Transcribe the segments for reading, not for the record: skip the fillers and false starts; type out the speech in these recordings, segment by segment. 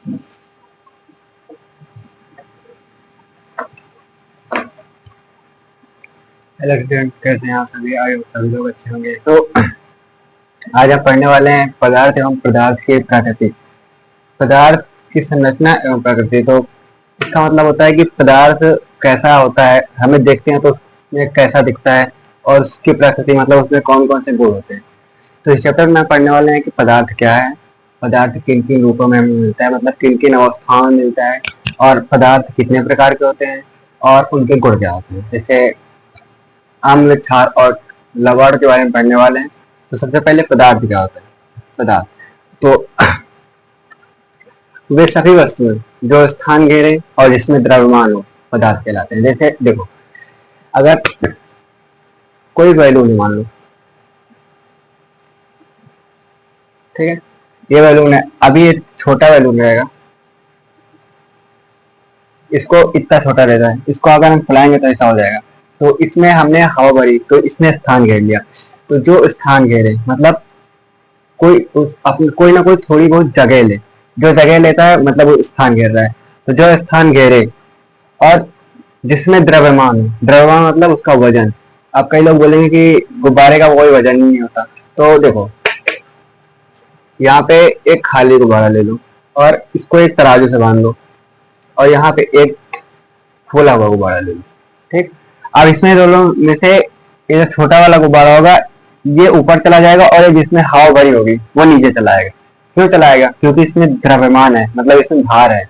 Hello student, कैसे हैं आप सभी? आए हो सभी लोग अच्छे होंगे। तो आज हम पढ़ने वाले हैं पदार्थ एवं पदार्थ की प्रकृति। पदार्थ की संरचना एवं प्रकृति। तो इसका मतलब होता है कि पदार्थ कैसा होता है, हमें देखते हैं तो उसमें कैसा दिखता है, और उसकी प्रकृति मतलब उसमें कौन कौन से गुण होते हैं। तो इस चैप्टर में पढ़ने वाले हैं कि पदार्थ क्या है, पदार्थ किन किन रूपों में हमें मिलता है, मतलब किन किन अवस्थाओं में मिलता है, और पदार्थ कितने प्रकार के होते हैं और उनके गुण क्या होते हैं। जैसे अम्ल, क्षार और लवण के बारे में पढ़ने वाले हैं। तो सबसे पहले पदार्थ क्या होता है। पदार्थ तो वे सभी वस्तुएं जो स्थान घेरे और जिसमें द्रव्यमान हो, पदार्थ कहलाते हैं। जैसे देखो, अगर कोई बैलून मान लो, ठीक है, ये बैलून है। अभी ये छोटा बैलून रहेगा, इसको इतना छोटा रहता है, इसको अगर हम फैलाएंगे तो ऐसा हो जाएगा। तो इसमें हमने हवा भरी तो इसने स्थान घेर लिया। तो जो स्थान घेरे मतलब कोई कोई ना कोई थोड़ी बहुत जगह ले, जो जगह लेता है मतलब वो स्थान घेर रहा है। तो जो स्थान घेरे और जिसमें द्रव्यमान हो, द्रव्यमान मतलब उसका वजन। अब कई लोग बोलेंगे कि गुब्बारे का कोई वजन नहीं होता। तो देखो, यहाँ पे एक खाली गुब्बारा ले लो और इसको एक तराजू से बांध लो, और यहाँ पे एक फूला हुआ गुब्बारा ले लो, ठीक। अब इसमें दोनों में से ये जो छोटा वाला गुब्बारा होगा, ये ऊपर चला जाएगा, और ये जिसमें हवा भरी होगी वो नीचे चला आएगा। क्यों चलाएगा? क्योंकि इसमें द्रव्यमान है, मतलब इसमें भार है।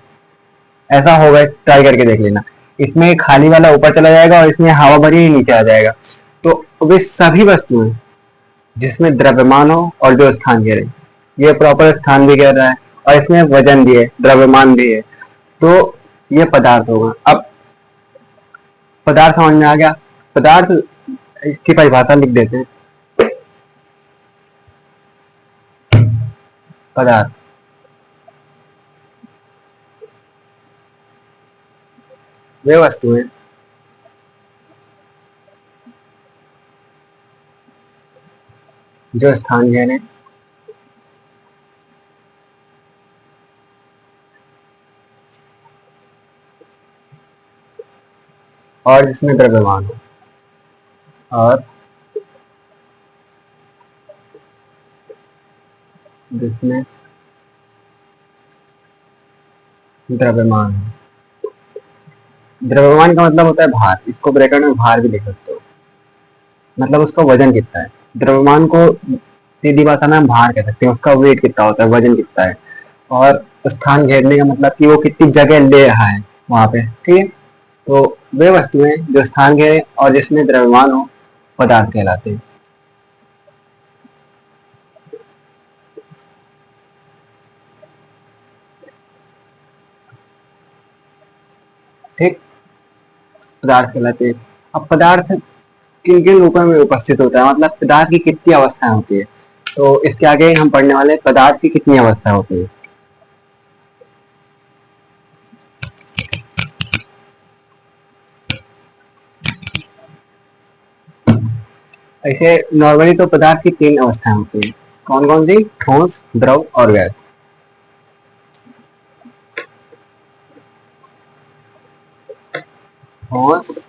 ऐसा होगा, ट्राई करके देख लेना। इसमें खाली वाला ऊपर चला जाएगा और इसमें हवा भरी ही नीचे आ जाएगा। तो वे सभी वस्तुएं जिसमें द्रव्यमान हो और जो स्थान घेरे, ये प्रॉपर स्थान भी घेर रहा है और इसमें वजन भी है, द्रव्यमान भी है, तो ये पदार्थ होगा। अब पदार्थ समझ में आ गया। पदार्थ, इसकी परिभाषा लिख देते हैं। पदार्थ वे वस्तुएं जो स्थान घेरे और जिसमें द्रव्यमान हो, और जिसमें द्रव्यमान हो। द्रव्यमान का मतलब होता है भार, इसको ब्रैकेट में भार भी लिख सकते हो, मतलब उसका वजन कितना है। द्रव्यमान को सीधी भाषा में हम भार कह सकते हैं, उसका वेट कितना होता है, वजन कितना है। और स्थान घेरने का मतलब कि वो कितनी जगह ले रहा है वहां पे, ठीक है। तो वे वस्तुएं जो स्थान घेरे और जिसमें द्रव्यमान हो, पदार्थ कहलाते हैं, ठीक। पदार्थ कहलाते हैं। अब पदार्थ किन किन रूपों में उपस्थित होता है, मतलब पदार्थ की कितनी अवस्थाएं होती है। तो इसके आगे हम पढ़ने वाले हैं पदार्थ की कितनी अवस्था होती है। ऐसे नॉर्मली तो पदार्थ की तीन अवस्थाएं होती है। कौन कौन सी? ठोस, द्रव और गैस। ठोस,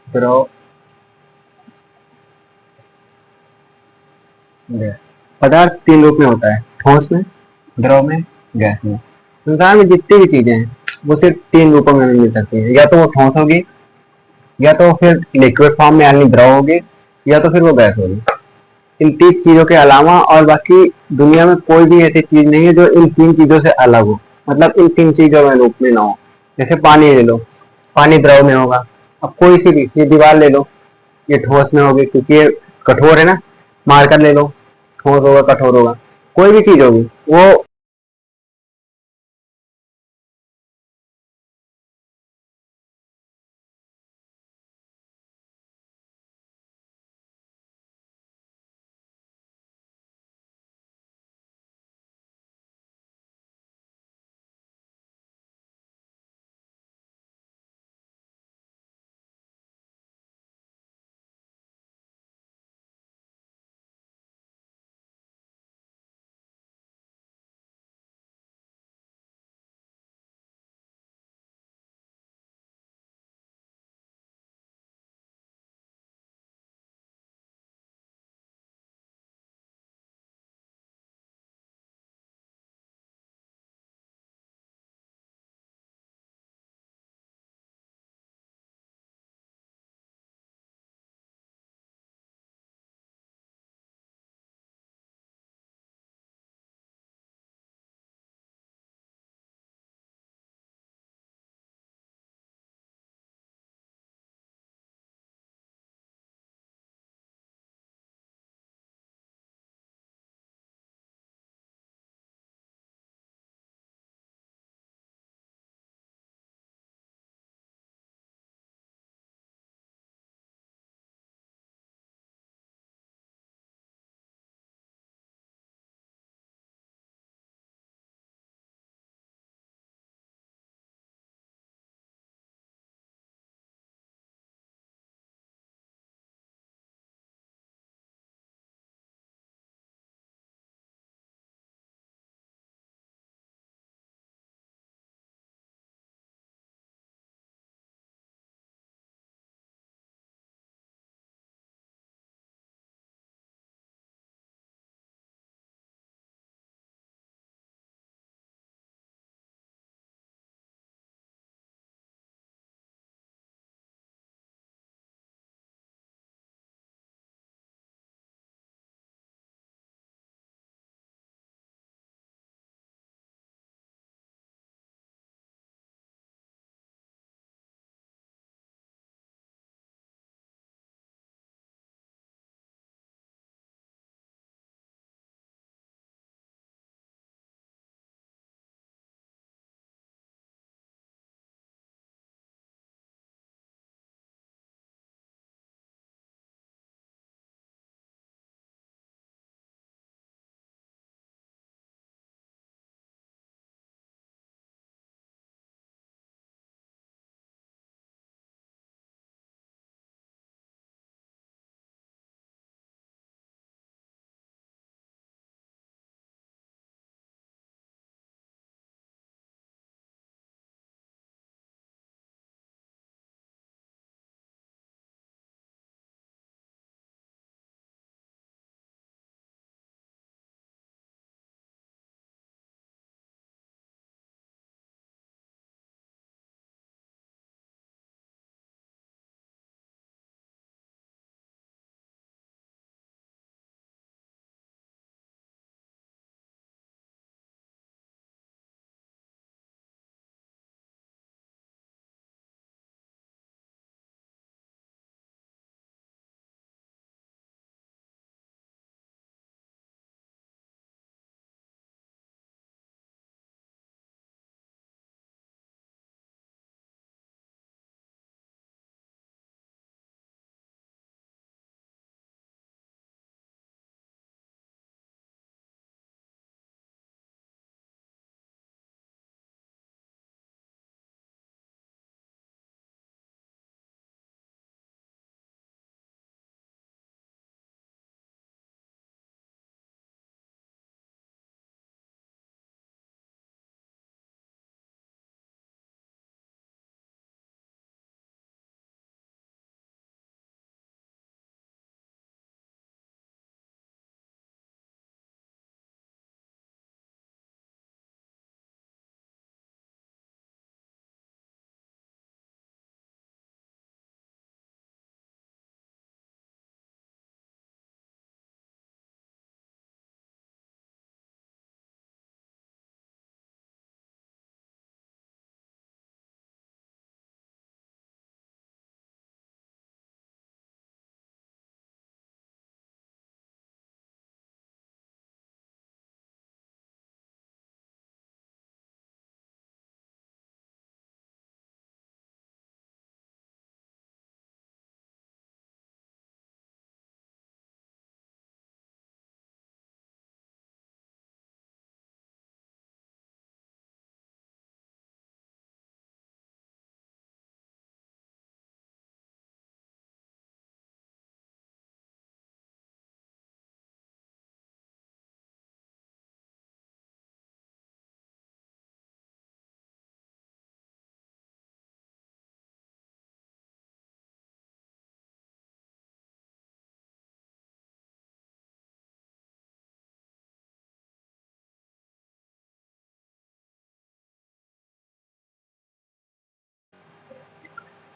द्रव, गैस। पदार्थ तीन रूप में होता है, ठोस में, द्रव में, गैस में। संसार में जितनी भी चीजें हैं वो सिर्फ तीन रूपों में मिल सकती है, या तो वो ठोस होगी, या तो फिर लिक्विड फॉर्म में यानी द्रव होगी, या तो फिर वो गैस होगी। इन तीन चीजों के अलावा और बाकी दुनिया में कोई भी ऐसी चीज नहीं है जो इन तीन चीजों से अलग हो, मतलब इन तीन चीजों में रूप में ना हो। जैसे पानी ले लो, पानी द्रव में होगा। अब कोई सी भी ये दीवार ले लो, ये ठोस में होगी क्योंकि ये कठोर है ना। मार्कर ले लो, ठोस होगा, कठोर होगा। कोई भी चीज होगी वो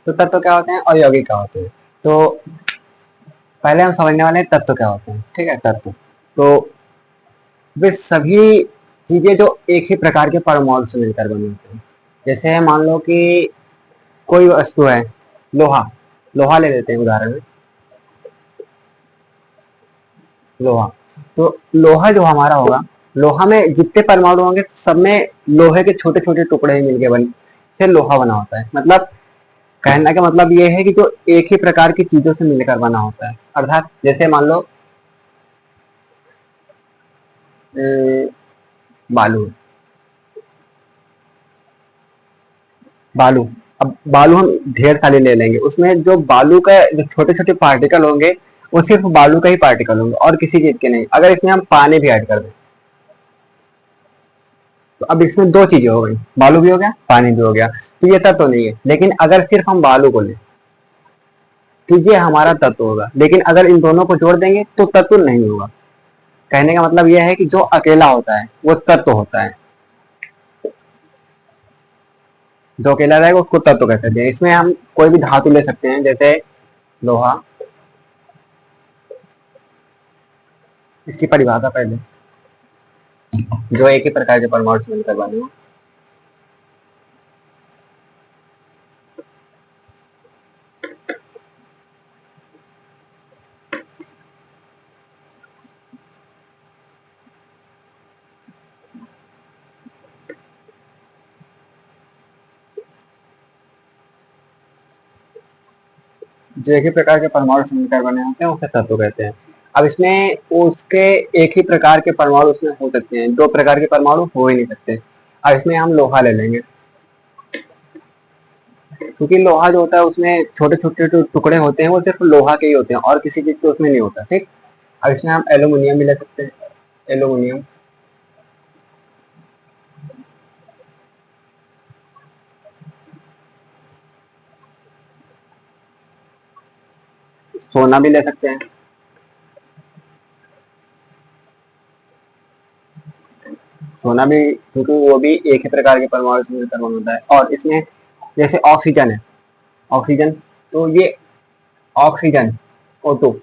तो तत्व क्या होते हैं और यौगिक क्या होते हैं। तो पहले हम समझने वाले हैं तत्व क्या होते हैं। ठीक है, तत्व तो वे सभी चीजें जो एक ही प्रकार के परमाणु से मिलकर बनी होती हैं। जैसे मान लो कि कोई वस्तु है, लोहा, लोहा ले लेते हैं उदाहरण में, लोहा। तो लोहा जो हमारा होगा, लोहा में जितने परमाणु होंगे सब में लोहे के छोटे छोटे टुकड़े ही मिलके बन से लोहा बना होता है। मतलब कहने का मतलब ये है कि जो एक ही प्रकार की चीजों से मिलकर बना होता है। अर्थात जैसे मान लो बालू, बालू, अब बालू हम ढेर सारे ले लेंगे, उसमें जो बालू का जो छोटे छोटे पार्टिकल होंगे वो सिर्फ बालू का ही पार्टिकल होंगे और किसी चीज के नहीं। अगर इसमें हम पानी भी ऐड कर दें तो अब इसमें दो चीजें हो गई, बालू भी हो गया, पानी भी हो गया। तो ये तत्व नहीं है। लेकिन अगर सिर्फ हम बालू को लें तो ये हमारा तत्व होगा। लेकिन अगर इन दोनों को जोड़ देंगे तो तत्व नहीं होगा। कहने का मतलब यह है कि जो अकेला होता है वो तत्व होता है, जो अकेला रहेगा उसको तत्व कहते हैं। इसमें हम कोई भी धातु ले सकते हैं, जैसे लोहा, इसकी परिभाषा पहले, जो एक ही प्रकार के परमाणु से मिलकर बने हो। जो एक ही प्रकार के परमाणु से मिलकर बने होते हैं उसे तत्व कहते हैं। अब इसमें उसके एक ही प्रकार के परमाणु उसमें हो सकते हैं, दो प्रकार के परमाणु हो ही नहीं सकते। अब इसमें हम लोहा ले लेंगे, क्योंकि लोहा जो होता है उसमें छोटे छोटे जो टुकड़े होते हैं वो सिर्फ लोहा के ही होते हैं और किसी चीज के उसमें नहीं होता। ठीक। अब इसमें हम एल्यूमिनियम भी ले सकते हैं, एल्यूमिनियम, सोना भी ले सकते हैं, सोना भी, क्योंकि वो भी एक ही प्रकार के परमाणु से मिलकर बना होता है। और इसमें जैसे ऑक्सीजन है, ऑक्सीजन, तो ये ऑक्सीजन O2,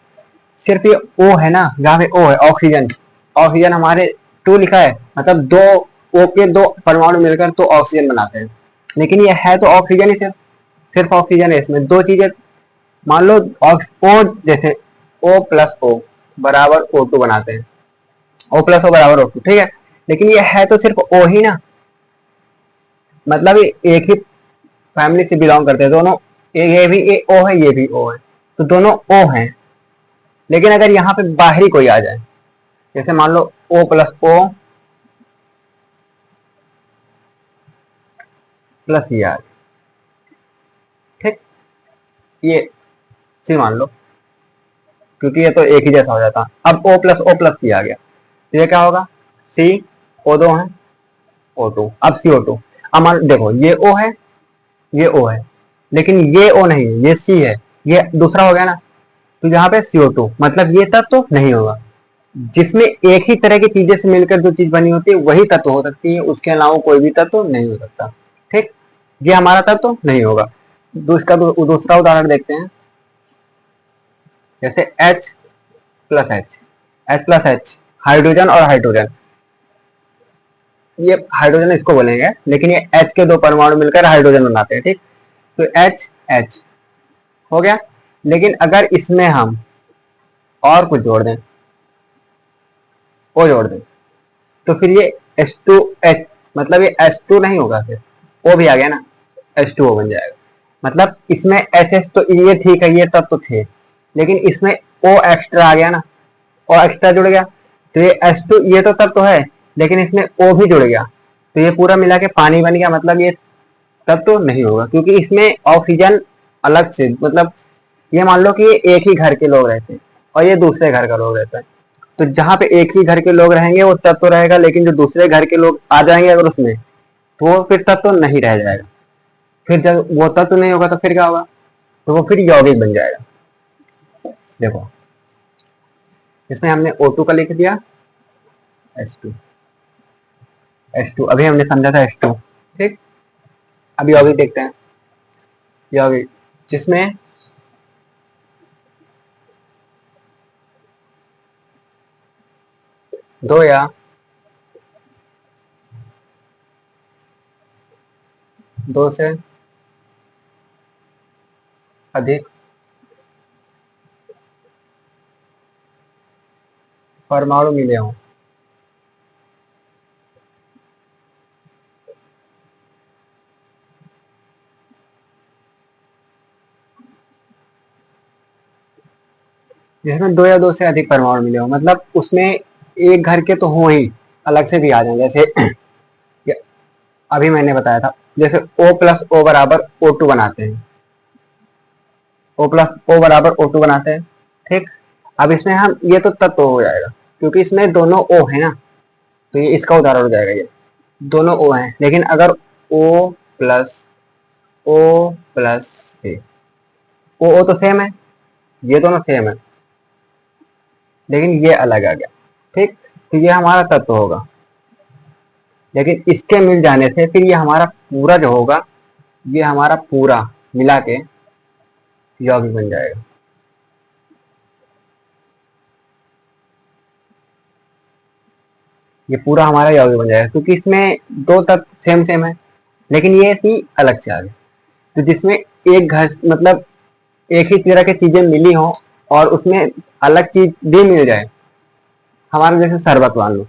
सिर्फ ये ओ है ना, जहाँ पे ओ है ऑक्सीजन, ऑक्सीजन हमारे टू लिखा है, मतलब दो ओ के दो परमाणु मिलकर तो ऑक्सीजन बनाते हैं। लेकिन ये है तो ऑक्सीजन ही, सिर्फ सिर्फ ऑक्सीजन है। इसमें दो चीजें, मान लो ओ, जैसे ओ प्लस ओ बराबर O2 बनाते हैं, ओ प्लस ओ बराबर O2, ठीक है। लेकिन ये है तो सिर्फ ओ ही ना, मतलब ये एक ही फैमिली से बिलोंग करते हैं दोनों। ये भी ये ओ है, ये भी ओ है, तो दोनों ओ हैं। लेकिन अगर यहाँ पे बाहरी कोई आ जाए, जैसे मान लो O प्लस ओ प्लस ये आ, ठीक, ये सी मान लो, क्योंकि ये तो एक ही जैसा हो जाता। अब ओ प्लस सी आ गया तो ये क्या होगा, सी ओ दो है, O2, अब CO2। अब मान देखो ये O है, ये O है, लेकिन ये O नहीं है, ये C है, ये दूसरा हो गया ना। तो यहाँ पे CO2, मतलब ये तत्व तो नहीं होगा। जिसमें एक ही तरह की चीजें से मिलकर जो चीज बनी होती है वही तत्व हो सकती है, उसके अलावा कोई भी तत्व नहीं हो सकता। ठीक, ये हमारा तत्व नहीं होगा। इसका दूसरा उदाहरण देखते हैं, जैसे H plus H, H plus H, hydrogen और हाइड्रोजन, ये हाइड्रोजन इसको बोलेंगे, लेकिन ये H के दो परमाणु मिलकर हाइड्रोजन बनाते हैं। ठीक, तो H H हो गया। लेकिन अगर इसमें हम और कुछ जोड़ दें, O जोड़ दें, तो फिर ये H2H, मतलब ये H2 नहीं होगा, फिर O भी आ गया ना, H2O बन जाएगा। मतलब इसमें HS तो ये ठीक है, ये तब तो थे, लेकिन इसमें O एक्स्ट्रा आ गया ना, O एक्स्ट्रा जुड़ गया, तो ये H2 ये तो तब तो है, लेकिन इसमें O भी जुड़ गया, तो ये पूरा मिला के पानी बन गया। मतलब ये तब तो नहीं होगा, क्योंकि इसमें ऑक्सीजन अलग से, मतलब ये मान लो कि ये एक ही घर के लोग रहते हैं और ये दूसरे घर का लोग रहता है, तो जहाँ पे एक ही घर के लोग रहेंगे वो तत्व तो रहेगा, लेकिन जो दूसरे घर के लोग आ जाएंगे अगर उसमें, तो वो फिर तत्व तो नहीं रह जाएगा। फिर जब वो तत्व नहीं होगा तो फिर क्या होगा, तो वो फिर यौगिक बन जाएगा। देखो इसमें हमने O2 का लिख दिया, H2, H2 अभी हमने समझा था H2। ठीक, अब यौगिक देखते हैं, यौगिक जिसमें दो या दो से अधिक परमाणु मिले हों। जिसमें दो या दो से अधिक परमाणु मिले हों, मतलब उसमें एक घर के तो हों ही, अलग से भी आ जाए। जैसे अभी मैंने बताया था, जैसे O प्लस O बराबर O2 बनाते हैं, O प्लस O बराबर O2 बनाते हैं, ठीक। अब इसमें हम ये तो तत्व हो जाएगा, क्योंकि इसमें दोनों O है ना, तो ये इसका उदाहरण हो जाएगा। ये दोनों O हैं, लेकिन अगर O प्लस O प्लस से O तो सेम है, ये दोनों सेम है, लेकिन ये अलग आ गया, ठीक। तो ये हमारा तत्व होगा, लेकिन इसके मिल जाने से फिर ये हमारा पूरा जो होगा, ये हमारा पूरा मिला के यौगिक बन जाएगा। ये पूरा हमारा यौगिक बन जाएगा, क्योंकि इसमें दो तत्व सेम सेम है, लेकिन ये सी अलग से आ गए। तो जिसमें एक घर मतलब एक ही तरह की चीजें मिली हो और उसमें अलग चीज भी मिल जाए, हमारा जैसे शरबत मान लो,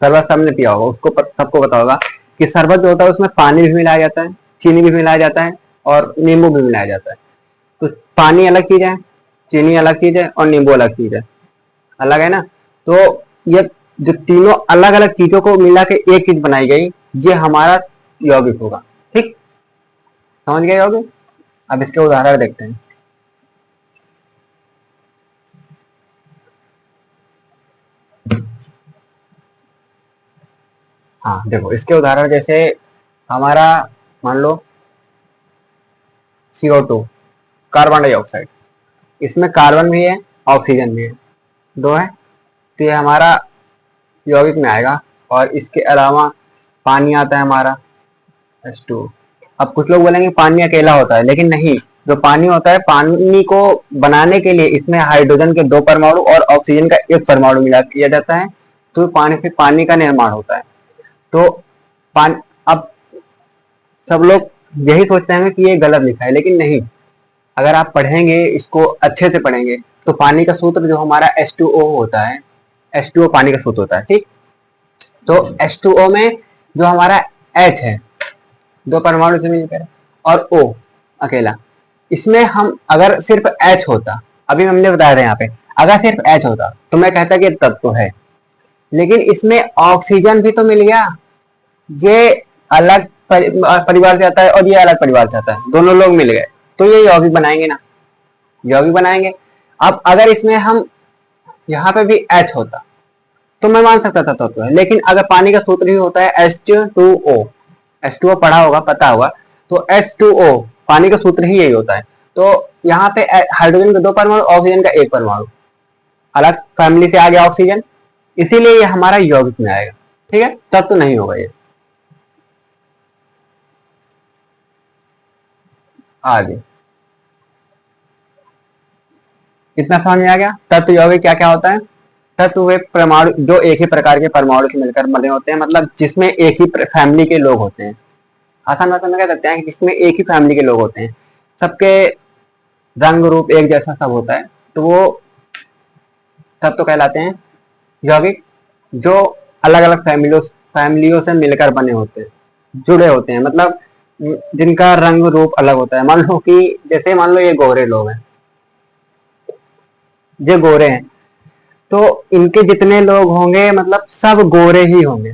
शरबत सबने पिया होगा, उसको सबको पता होगा कि शरबत जो होता है उसमें पानी भी मिलाया जाता है, चीनी भी मिलाया जाता है और नींबू भी मिलाया जाता है। तो पानी अलग चीज है, चीनी अलग चीज है और नींबू अलग चीज है, अलग है ना। तो ये जो तीनों अलग अलग चीजों को मिला के एक चीज बनाई गई, ये हमारा यौगिक होगा, ठीक। समझ गए यौगिक? अब इसके उदाहरण देखते हैं। हाँ देखो, इसके उदाहरण जैसे हमारा मान लो CO2, कार्बन डाइऑक्साइड, इसमें कार्बन भी है ऑक्सीजन भी है, दो है, तो ये हमारा यौगिक में आएगा। और इसके अलावा पानी आता है हमारा H2। अब कुछ लोग बोलेंगे पानी अकेला होता है, लेकिन नहीं, जो पानी होता है, पानी को बनाने के लिए इसमें हाइड्रोजन के दो परमाणु और ऑक्सीजन का एक परमाणु मिला किया जाता है, तो पानी से पानी का निर्माण होता है। तो पानी, अब सब लोग यही सोचते हैं कि ये गलत लिखा है, लेकिन नहीं, अगर आप पढ़ेंगे, इसको अच्छे से पढ़ेंगे, तो पानी का सूत्र जो हमारा H2O होता है, H2O पानी का सूत्र होता है, ठीक। तो H2O में जो हमारा H है, दो परमाणु से मिलकर, और O अकेला, इसमें हम अगर सिर्फ H होता, अभी हमने बताया था यहाँ पे, अगर सिर्फ H होता तो मैं कहता कि तत्व है, लेकिन इसमें ऑक्सीजन भी तो मिल गया, ये अलग परिवार से आता है और ये अलग परिवार से आता है, दोनों लोग मिल गए, तो ये यौगिक बनाएंगे ना, यौगिक बनाएंगे। अब अगर इसमें हम यहाँ पे भी H होता तो मैं मान सकता था तत्व है, लेकिन अगर पानी का सूत्र ही होता है H2O, H2O पढ़ा होगा, पता होगा, तो H2O पानी का सूत्र ही यही होता है। तो यहाँ पे हाइड्रोजन के दो परमाणु, ऑक्सीजन का एक परमाणु, अलग फैमिली से आ गया ऑक्सीजन, इसीलिए ये हमारा यौगिक में आएगा, ठीक है, तत्व नहीं होगा ये। आगे कितना समझ में आ गया? तत्व यौगिक क्या क्या होता है? तत्व वे परमाणु जो एक ही प्रकार के परमाणु से मिलकर बने होते हैं, मतलब जिसमें एक ही फैमिली के लोग होते हैं। आसान भाषा में कह सकते हैं कि जिसमें एक ही फैमिली के लोग होते हैं, सबके रंग रूप एक जैसा सब होता है, तो वो तत्व कहलाते हैं यौगिक। जो अलग अलग फैमिलियों से मिलकर बने होते हैं, जुड़े होते हैं, मतलब जिनका रंग रूप अलग होता है। मान लो कि जैसे मान लो ये गोरे लोग हैं, जो गोरे हैं, तो इनके जितने लोग होंगे मतलब सब गोरे ही होंगे,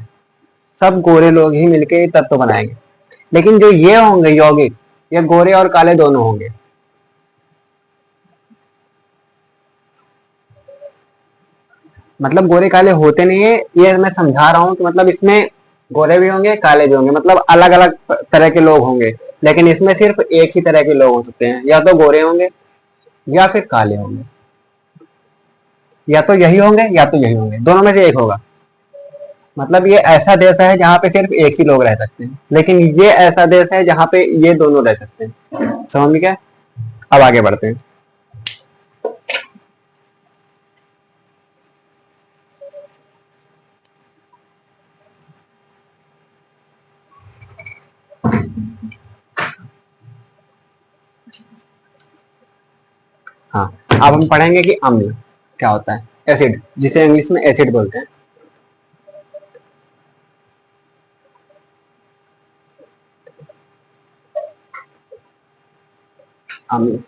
सब गोरे लोग ही मिलके तत्व बनाएंगे। लेकिन जो ये होंगे यौगिक, ये गोरे और काले दोनों होंगे। मतलब गोरे काले होते नहीं है, ये मैं समझा रहा हूं कि मतलब इसमें गोरे भी होंगे, काले भी होंगे, मतलब अलग अलग तरह के लोग होंगे, लेकिन इसमें सिर्फ एक ही तरह के लोग हो सकते हैं, या तो गोरे होंगे या फिर काले होंगे, या तो यही होंगे या तो यही होंगे, दोनों में से एक होगा। मतलब ये ऐसा देश है जहाँ पे सिर्फ एक ही लोग रह सकते हैं, लेकिन ये ऐसा देश है जहाँ पे ये दोनों रह सकते हैं। समझ में क्या? अब आगे बढ़ते हैं। हाँ, अब हम पढ़ेंगे कि अम्ल क्या होता है, एसिड, जिसे इंग्लिश में एसिड बोलते हैं। अम्ल,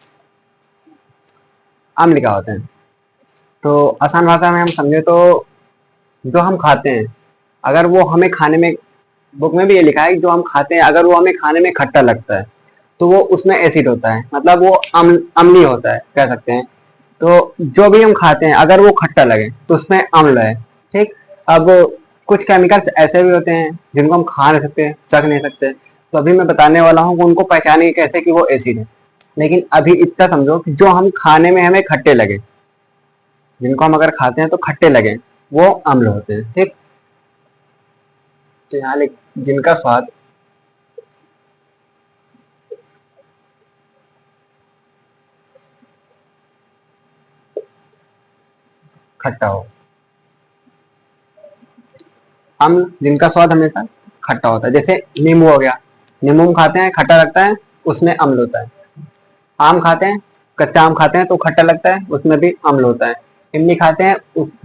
अम्ल क्या होते हैं? तो आसान भाषा में हम समझे तो जो हम खाते हैं, अगर वो हमें खाने में, बुक में भी ये लिखा है कि जो हम खाते हैं अगर वो हमें खाने में खट्टा लगता है तो वो उसमें एसिड होता है, मतलब वो अम्लीय होता है कह सकते हैं। तो जो भी हम खाते हैं अगर वो खट्टा लगे तो उसमें अम्ल है। ठीक। अब कुछ केमिकल्स ऐसे भी होते हैं जिनको हम खा नहीं सकते, चख नहीं सकते, तो अभी मैं बताने वाला हूँ कि उनको पहचानेंगे कैसे कि वो एसिड है। लेकिन अभी इतना समझो कि जो हम खाने में हमें खट्टे लगे, जिनको हम अगर खाते हैं तो खट्टे लगे, वो अम्ल होते हैं। ठीक। तो यहाँ जिनका स्वाद खट्टा हो, अम्ल जिनका स्वाद हमेशा खट्टा होता है, जैसे नींबू हो गया, नींबू हम खाते हैं खट्टा लगता है, उसमें अम्ल होता है। आम खाते हैं, कच्चा आम खाते हैं तो खट्टा लगता है, उसमें भी अम्ल होता है। इमली खाते हैं,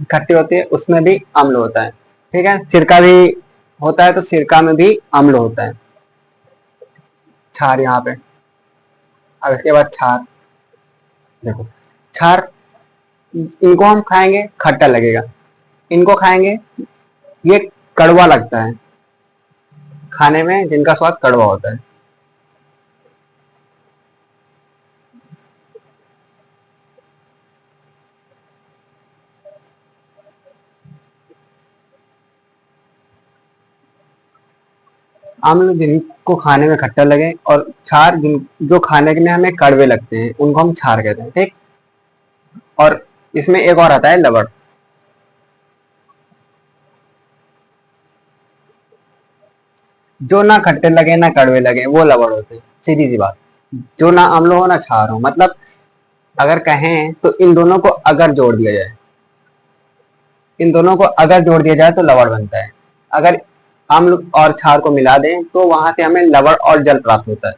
खट्टी होती है, उसमें भी अम्ल होता है। ठीक है। सिरका भी होता है तो सिरका में भी अम्ल होता है। क्षार यहाँ पे, अब इसके बाद क्षार, देखो क्षार, इनको हम खाएंगे खट्टा लगेगा, इनको खाएंगे ये कड़वा लगता है, खाने में जिनका स्वाद कड़वा होता है। अम्ल जिनको खाने में खट्टा लगे, और क्षार जिन जो खाने में हमें कड़वे लगते हैं उनको हम क्षार कहते हैं। ठीक। और इसमें एक और आता है लवण। जो ना खट्टे लगे ना कड़वे लगे वो लवण होते हैं, सीधी सी बात। जो ना अम्ल हो ना क्षार हो, मतलब अगर कहें तो इन दोनों को अगर जोड़ दिया जाए, इन दोनों को अगर जोड़ दिया जाए तो लवण बनता है। अगर अम्ल और क्षार को मिला दें तो वहां से हमें लवण और जल प्राप्त होता है।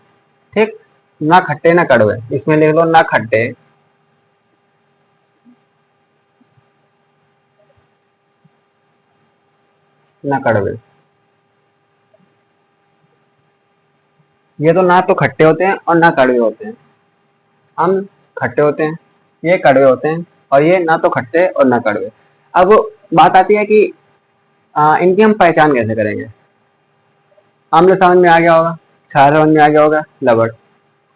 ठीक। ना खट्टे ना कड़वे, इसमें लिख लो ना खट्टे ना कड़वे। ये तो ना तो खट्टे होते हैं और ना कड़वे होते हैं। हम खट्टे होते हैं, ये कड़वे होते हैं, और ये ना तो खट्टे और ना कड़वे। अब बात आती है कि इनकी हम पहचान कैसे करेंगे। अम्ल समझ में आ गया होगा, क्षार समझ में आ गया होगा, लवण।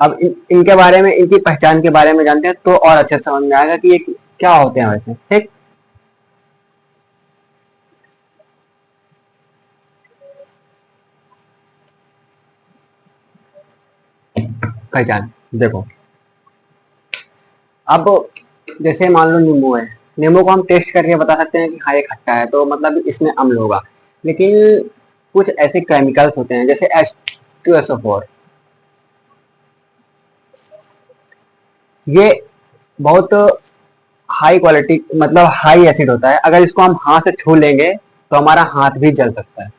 अब इनके बारे में, इनकी पहचान के बारे में जानते हैं तो और अच्छे से समझ में आएगा कि ये क्या होते हैं वैसे। ठीक। पहचान देखो, अब जैसे मान लो नींबू है, नींबू को हम टेस्ट करके बता सकते हैं कि हाँ ये खट्टा है, तो मतलब इसमें अम्ल होगा। लेकिन कुछ ऐसे केमिकल्स होते हैं जैसे H2SO4, ये बहुत हाई क्वालिटी, मतलब हाई एसिड होता है। अगर इसको हम हाथ से छू लेंगे तो हमारा हाथ भी जल सकता है।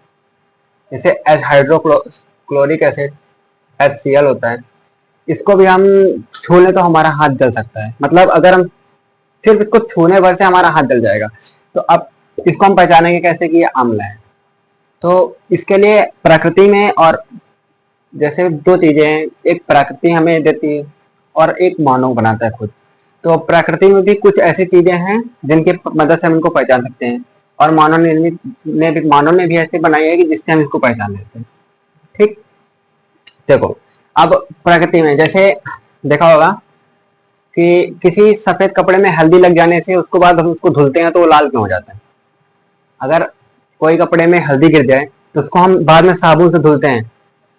जैसे एच हाइड्रोक्लोरिक एसिड HCl होता है, इसको भी हम छू लें तो हमारा हाथ जल सकता है। मतलब अगर हम सिर्फ इसको छूने भर से हमारा हाथ जल जाएगा। तो अब इसको हम पहचानेंगे कैसे कि ये अम्ल है। तो इसके लिए प्रकृति में, और जैसे दो चीजें हैं, एक प्रकृति हमें देती है और एक मानव बनाता है खुद। तो प्रकृति में भी कुछ ऐसी चीजें हैं जिनकी मदद से हम इनको पहचान सकते हैं, और मानव ने भी ऐसे बनाई है कि जिससे हम इसको पहचान लेते हैं। ठीक। देखो, अब प्रकृति में जैसे देखा होगा कि किसी सफेद कपड़े में हल्दी लग जाने से उसको बाद हम उसको धुलते हैं तो वो लाल क्यों हो जाता है। अगर कोई कपड़े में हल्दी गिर जाए तो उसको हम बाद में साबुन से धुलते हैं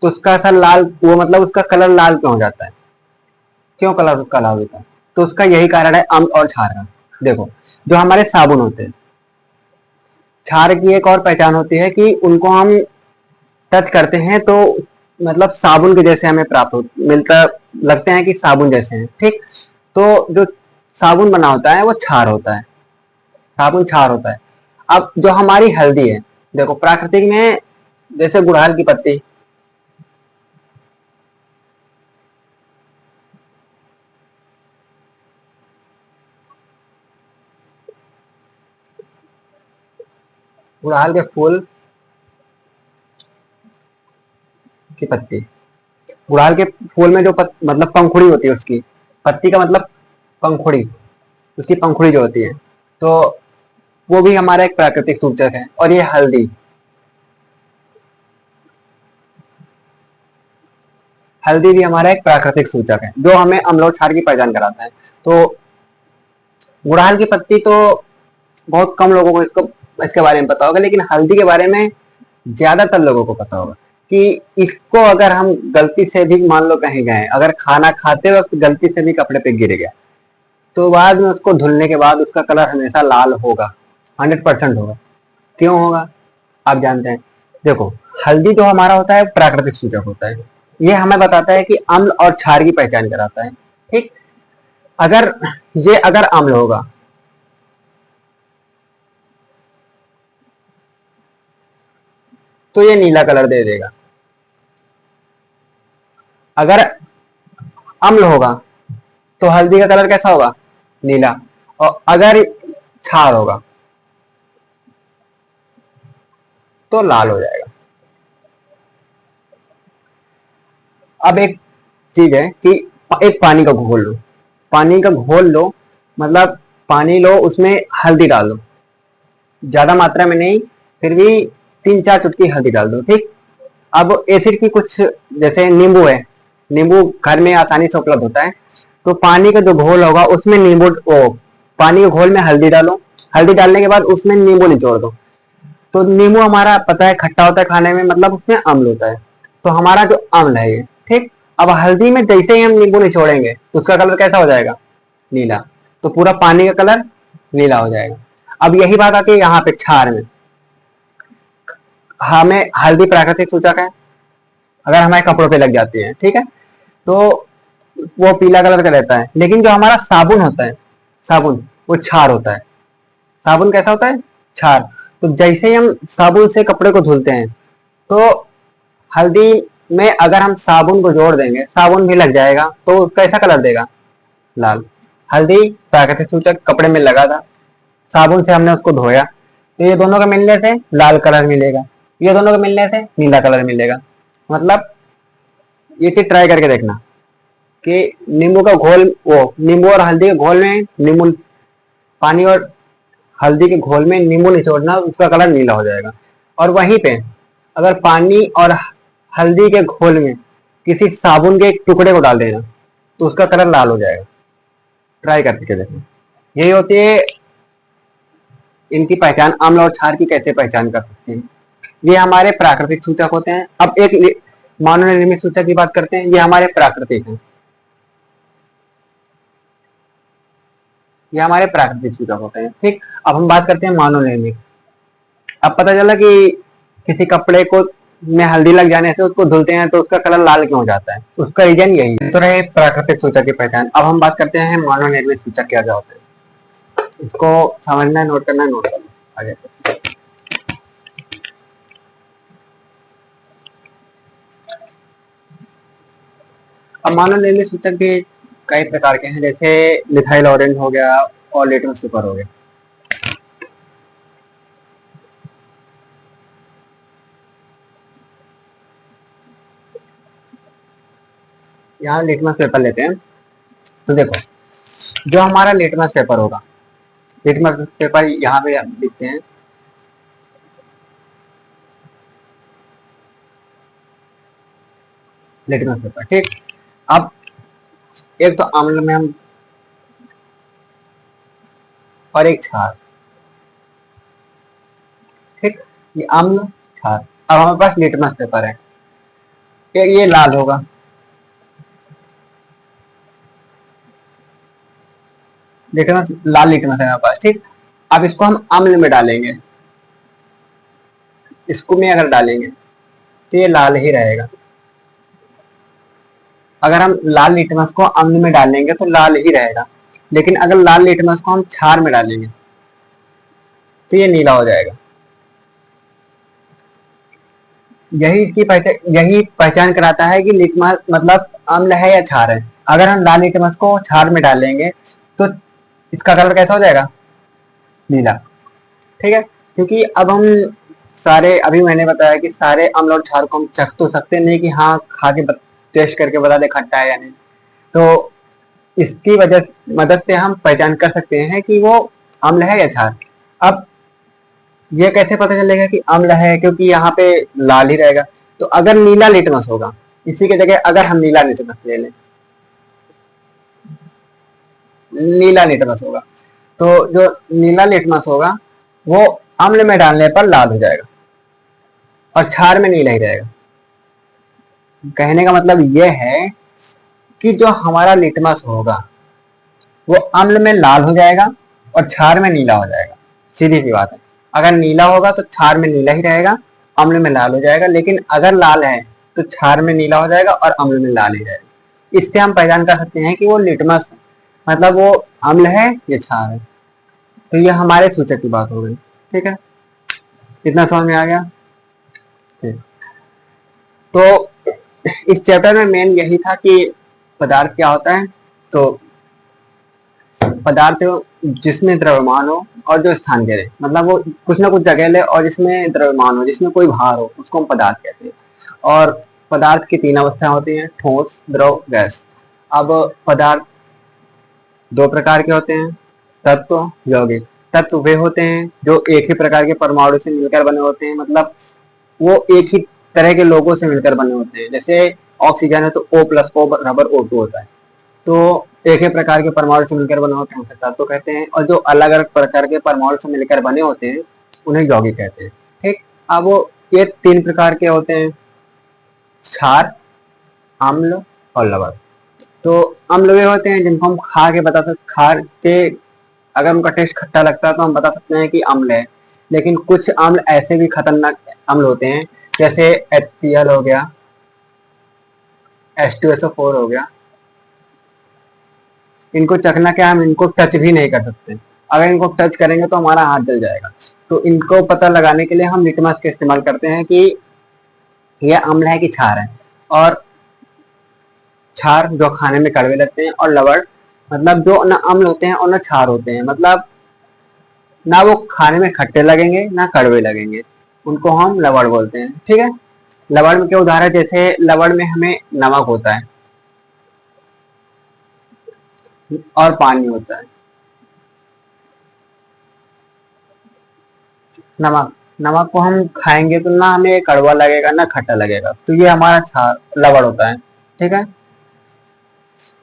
तो उसका असर लाल, वो मतलब उसका कलर लाल क्यों हो जाता है, क्यों कलर उसका लाल होता है? तो उसका यही कारण है अम्ल और क्षार का। देखो, जो हमारे साबुन होते हैं, क्षार की एक और पहचान होती है कि उनको हम टच करते हैं तो मतलब साबुन के जैसे हमें प्राप्त हो मिलता है, लगते हैं कि साबुन जैसे हैं, ठीक। तो जो साबुन बना होता है वो क्षार होता है, साबुन क्षार होता है। अब जो हमारी हल्दी है, देखो प्राकृतिक में जैसे गुड़हल की पत्ती, गुड़हल के फूल की पत्ती, गुड़हल के फूल में जो मतलब पंखुड़ी होती है उसकी, पत्ती का मतलब पंखुड़ी, उसकी पंखुड़ी जो होती है, तो वो भी हमारा एक प्राकृतिक सूचक है। और ये हल्दी, हल्दी भी हमारा एक प्राकृतिक सूचक है जो हमें अम्ल और क्षार की पहचान कराता है। तो गुड़हल की पत्ती तो बहुत कम लोगों को इसके बारे में पता होगा, लेकिन हल्दी के बारे में ज्यादातर लोगों को पता होगा कि इसको अगर हम गलती से भी मान लो कहीं गए, अगर खाना खाते वक्त गलती से भी कपड़े पे गिर गया, तो बाद में उसको धुलने के बाद उसका कलर हमेशा लाल होगा, 100% होगा। क्यों होगा? आप जानते हैं। देखो, हल्दी जो हमारा होता है प्राकृतिक सूचक होता है, ये हमें बताता है कि अम्ल और क्षार की पहचान कराता है, ठीक। अगर ये अगर अम्ल होगा, तो ये नीला कलर दे देगा। अगर अम्ल होगा तो हल्दी का कलर कैसा होगा? नीला। और अगर क्षार होगा तो लाल हो जाएगा। अब एक चीज है कि एक पानी का घोल लो, पानी का घोल लो, मतलब पानी लो, उसमें हल्दी डाल दो, ज्यादा मात्रा में नहीं, फिर भी 3-4 चुटकी हल्दी डाल दो, ठीक। अब एसिड की कुछ, जैसे नींबू है, नींबू घर में आसानी से उपलब्ध होता है, तो पानी का जो घोल होगा उसमें नींबू, ओ पानी के घोल में हल्दी डालो, हल्दी डालने के बाद उसमें नींबू निचोड़ दो। तो नींबू हमारा पता है खट्टा होता है खाने में, मतलब उसमें अम्ल होता है, तो हमारा जो अम्ल है ये, ठीक। अब हल्दी में जैसे ही हम नींबू निचोड़ेंगे तो उसका कलर कैसा हो जाएगा? नीला। तो पूरा पानी का कलर नीला हो जाएगा। अब यही बात आती है यहाँ पे क्षार में। हमें हल्दी प्राकृतिक सूचक है, अगर हमारे कपड़ों पे लग जाती है, ठीक है, तो वो पीला कलर का रहता है। लेकिन जो हमारा साबुन होता है, साबुन वो क्षार होता है। साबुन कैसा होता है? क्षार। तो जैसे ही हम साबुन से कपड़े को धुलते हैं, तो हल्दी में अगर हम साबुन को जोड़ देंगे, साबुन भी लग जाएगा, तो कैसा कलर देगा? लाल। हल्दी प्राकृतिक सूचक कपड़े में लगा था, साबुन से हमने उसको धोया, तो ये दोनों का मिलने से लाल कलर मिलेगा, ये दोनों का मिलने से नीला कलर मिलेगा। मतलब ये चीज ट्राई करके देखना कि नींबू का घोल, वो नींबू और हल्दी के घोल में नींबू, पानी और हल्दी के घोल में नींबू निचोड़ना, उसका कलर नीला हो जाएगा। और वहीं पे अगर पानी और हल्दी के घोल में किसी साबुन के एक टुकड़े को डाल देना, तो उसका कलर लाल हो जाएगा। ट्राई करके देखना। यही होती है इनकी पहचान, अम्ल और क्षार की कैसे पहचान कर सकते हैं। ये हमारे प्राकृतिक सूचक होते हैं। अब एक मानव निर्मित सूचक की बात करते हैं, ये हमारे प्राकृतिक हैं, ये हमारे प्राकृतिक सूचक होते हैं, ठीक। अब हम बात करते हैं मानव निर्मित। अब पता चला कि किसी कपड़े को में हल्दी लग जाने से उसको धुलते हैं तो उसका कलर लाल क्यों हो जाता है, उसका रीजन यही है। तो रहे प्राकृतिक सूचक की पहचान। अब हम बात करते हैं मानव निर्मित सूचक क्या क्या होते हैं। इसको समझना है, नोट करना है, नोट करना आगे। अब मानव निर्मित सूचक भी कई प्रकार के हैं, जैसे मिथाइल ऑरेंज हो गया और लिटमस पेपर हो गया। यहाँ लिटमस पेपर लेते हैं, तो देखो जो हमारा लिटमस पेपर होगा, लिटमस पेपर यहाँ पे लिखते हैं, लिटमस पेपर, ठीक। अब एक तो अम्ल में हम, और एक क्षार, ठीक। ये अम्ल क्षार। अब हमारे पास लिटमस पेपर है, ये लाल होगा, लिटमस, लाल लिटमस है हमारे पास, ठीक। अब इसको हम अम्ल में डालेंगे, इसको में अगर डालेंगे तो ये लाल ही रहेगा। अगर हम लाल लिटमस को अम्ल में डालेंगे तो लाल ही रहेगा, लेकिन अगर लाल लिटमस को हम क्षार में डालेंगे तो ये नीला हो जाएगा। यही पहचान कराता है कि लिटमस मतलब अम्ल है या क्षार है। अगर हम लाल लिटमस को क्षार में डालेंगे तो इसका कलर कैसा हो जाएगा? नीला। ठीक है, क्योंकि अब हम सारे, अभी मैंने बताया कि सारे अम्ल और क्षार को हम चख तो सकते नहीं कि हाँ खा के टेस्ट करके बता दे खट्टा है या नहीं। तो इसकी वजह मदद से हम पहचान कर सकते हैं कि वो अम्ल है या क्षार। अब ये कैसे पता चलेगा कि अम्ल है? क्योंकि यहाँ पे लाल ही रहेगा। तो अगर नीला लिटमस होगा, इसी की जगह अगर हम नीला लिटमस ले लें, नीला लिटमस होगा, तो जो नीला लिटमस होगा वो अम्ल में डालने पर लाल हो जाएगा और क्षार में नीला ही रहेगा। कहने का मतलब यह है कि जो हमारा लिटमस होगा वो अम्ल में लाल हो जाएगा और क्षार में नीला हो जाएगा। सीधी सी बात है। अगर नीला होगा तो क्षार में नीला ही रहेगा, अम्ल में लाल हो जाएगा, लेकिन अगर लाल है तो क्षार में नीला हो जाएगा और अम्ल में लाल ही रहेगा। इससे हम पहचान कर सकते हैं कि वो लिटमस मतलब वो अम्ल है या क्षार है। तो ये हमारे सूचक की बात हो गई। ठीक है, इतना समझ में आ गया? ठीक। तो इस चैप्टर में मेन यही था कि पदार्थ क्या होता है। तो पदार्थ जिसमें द्रव्यमान हो और जो स्थान घेरे, मतलब वो कुछ ना कुछ जगह ले और जिसमें द्रव्यमान हो, जिसमें कोई भार हो, उसको हम पदार्थ कहते हैं। और पदार्थ की 3 अवस्थाएं होती हैं, ठोस, द्रव, गैस। अब पदार्थ 2 प्रकार के होते हैं, तत्व, यौगिक। तत्व वे होते हैं जो एक ही प्रकार के परमाणु से मिलकर बने होते हैं, मतलब वो एक ही तरह के लोगों से मिलकर बने होते हैं। जैसे ऑक्सीजन है तो O प्लस O बराबर O2 होता है। तो एक ही प्रकार के परमाणु से मिलकर बने होते हैं उसे तत्व कहते हैं, और जो अलग अलग प्रकार के परमाणु से मिलकर बने होते हैं उन्हें यौगिक कहते हैं। ठीक, अब वो ये 3 प्रकार के होते हैं, क्षार, अम्ल और लवण। तो अम्ल वे होते हैं जिनको हम खा के बता सकते, खा के अगर उनका टेस्ट खट्टा लगता है तो हम बता सकते हैं कि अम्ल है। लेकिन कुछ अम्ल ऐसे भी खतरनाक अम्ल होते हैं, जैसे HCl हो गया, H2SO4 हो गया। इनको चखना क्या, हम इनको टच भी नहीं कर सकते। अगर इनको टच करेंगे तो हमारा हाथ जल जाएगा। तो इनको पता लगाने के लिए हम लिटमस का इस्तेमाल करते हैं कि यह अम्ल है कि क्षार है। और क्षार जो खाने में कड़वे लगते हैं, और लवण मतलब जो न अम्ल होते हैं और न क्षार होते हैं, मतलब ना वो खाने में खट्टे लगेंगे ना कड़वे लगेंगे, उनको हम लवण बोलते हैं। ठीक है, लवण के उदाहरण जैसे लवण में हमें नमक होता है और पानी होता है। नमक नमक को हम खाएंगे तो ना हमें कड़वा लगेगा ना खट्टा लगेगा, तो ये हमारा क्षार लवण होता है। ठीक है,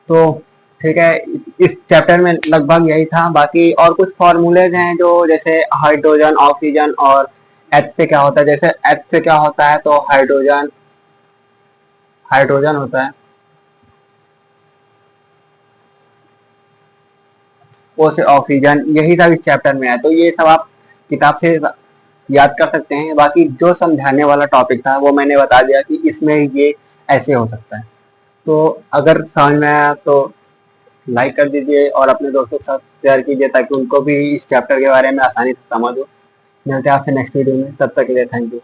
तो ठीक है, इस चैप्टर में लगभग यही था। बाकी और कुछ फॉर्मूलेज हैं जो जैसे हाइड्रोजन, ऑक्सीजन और H से क्या होता है। जैसे H से क्या होता है तो हाइड्रोजन हाइड्रोजन होता है, O से ऑक्सीजन, यही सब इस चैप्टर में है। तो ये सब आप किताब से याद कर सकते हैं। बाकी जो समझाने वाला टॉपिक था वो मैंने बता दिया कि इसमें ये ऐसे हो सकता है। तो अगर समझ में आया तो लाइक कर दीजिए और अपने दोस्तों के साथ शेयर कीजिए ताकि उनको भी इस चैप्टर के बारे में आसानी से समझ हो। मिलते हैं आपसे नेक्स्ट वीडियो में, तब तक के लिए थैंक यू।